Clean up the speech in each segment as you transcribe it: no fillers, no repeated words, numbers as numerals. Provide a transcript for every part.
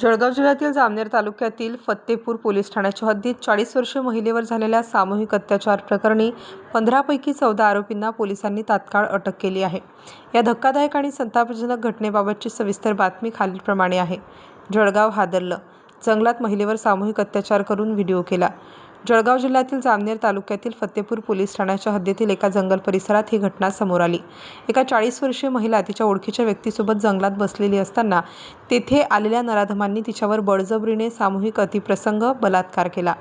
जळगाव जिल्ह्यातील जामनेर तालुक्यातील फत्तेपूर पोलीस ठाण्याच्या हद्दीत 40 वर्षीय महिलेवर झालेल्या सामूहिक अत्याचार प्रकरणी 15 पैकी 14 आरोपींना पोलिसांनी तात्काळ अटक केली आहे। या धक्कादायक आणि संतापजनक घटनेबाबतची सविस्तर बातमी खालीलप्रमाणे आहे। जळगाव हादरलं, जंगलात महिलेवर सामूहिक अत्याचार करून व्हिडिओ केला। जळगाव जिल्ह्यातील जामनेर तालुक्यातील फत्तेपूर पोलीस ठाण्याच्या हद्दीतील एका जंगल परिसरात ही घटना समोर आली। एका 40 वर्षीय महिला तिच्या ओळखीच्या व्यक्तीसोबत जंगलात बसलेली असताना तेथे आलेल्या नराधमांनी तिच्यावर बळजबरीने सामूहिक अतिप्रसंग बलात्कार केला।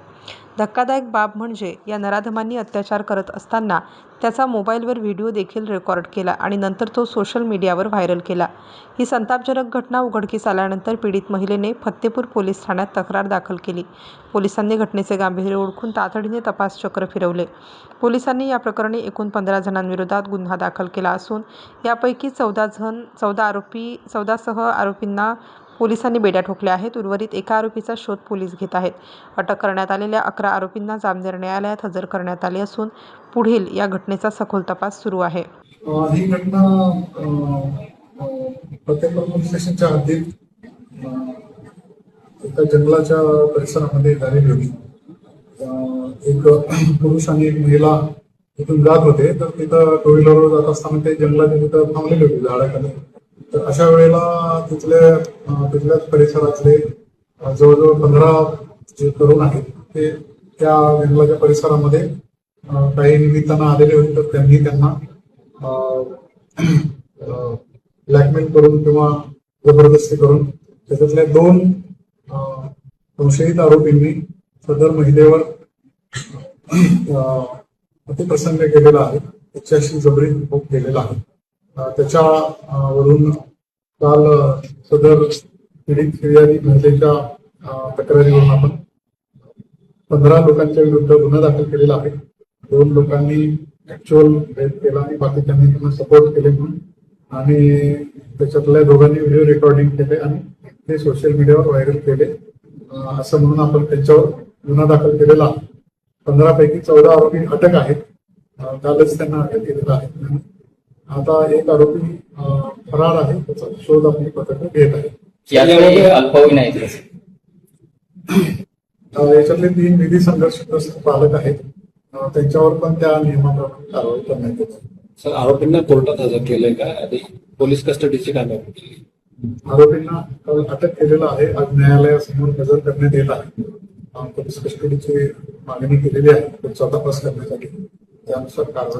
धक्कादायक बाब म्हणजे या नराधमांनी अत्याचार करत असताना त्याचा मोबाईलवर व्हिडिओ देखील रेकॉर्ड केला आणि नंतर तो सोशल मीडियावर व्हायरल केला। ही संतापजनक घटना उघडकीस आल्यानंतर पीडित महिलेने फत्तेपूर पोलीस ठाण्यात तक्रार दाखल केली। पोलिसांनी घटनेचे गांभीर्य ओळखून तातडीने तपास चक्र फिरवले। पोलिसांनी या प्रकरणी एकूण 15 जणांविरोधात गुन्हा दाखल केला असून यापैकी 14 सह आरोपींना पोलिसांनी बेड्या ठोकल्या आहेत। उर्वरित एका आरोपीचा शोध पोलीस घेत आहेत। अटक करण्यात आलेल्या 11 आरोपींना जामनेर न्यायालयात हजर करण्यात आले असून पुढील या घटनेचा सखोल तपास सुरू आहे। ही घटना फत्तेपूर पोलीस स्टेशनच्या हद्दीत एका जंगलाच्या परिसरामध्ये झालेली होती। एक पुरुष आणि एक महिला तिथून जात होते, तर तिथं टू व्हीलरवर जात असताना ते जंगलाच्या तिथं थांबलेले होते झाडाखाली। तर अशा वेळेला तिथल्याच परिसरातले जवळजवळ 15 जे तरुण आहेत ते त्या जंगलाच्या परिसरामध्ये काही निमित्तानं आलेले होते। तर त्यांनी त्यांना ब्लॅकमेल करून किंवा जबरदस्ती करून त्याच्यातल्या 2 संशयित आरोपींनी सदर महिलेवर अतिप्रसंग केलेला आहे, तिच्याशी जबरी उपभोग केलेला आहे। त्याच्यावरून काल सदर पीडित फिर्यादी महिलेच्या तक्रारीवरून आपण 15 लोकांच्या विरुद्ध गुन्हा दाखल केलेला आहे। 2 लोकांनी ऍक्च्युअल रेप केला आणि बाकीच्यांनी त्यांना सपोर्ट केले म्हणून, आणि त्याच्यातल्या दोघांनी व्हिडिओ रेकॉर्डिंग केले आणि ते सोशल मीडियावर व्हायरल केले असं म्हणून आपण त्यांच्यावर गुन्हा दाखल केलेला आहे। 15 पैकी 14 आरोपी अटक आहेत, कालच त्यांना अटक केलेला आहे। आता एक आरोपी फरार आहे, त्याचा शोध आपली पथकं घेत आहे। याच्यामध्ये अल्पवयीन आहेत याच्यातले 3 निधी संघर्षग्रस्त पालक आहेत, त्यांच्यावर पण त्या नियमाप्रमाणे कारवाई करण्यात येते। सर, आरोपींना कोर्टात हजर केलंय का? आधी पोलीस कस्टडीची कामगिरी केली? आरोपींना काल अटक केलेलं आहे, आज न्यायालयासमोर हजर करण्यात येत आहे। पोलीस कस्टडीची मागणी केलेली आहे पुढचा तपास करण्यासाठी, त्यानुसार कारवाई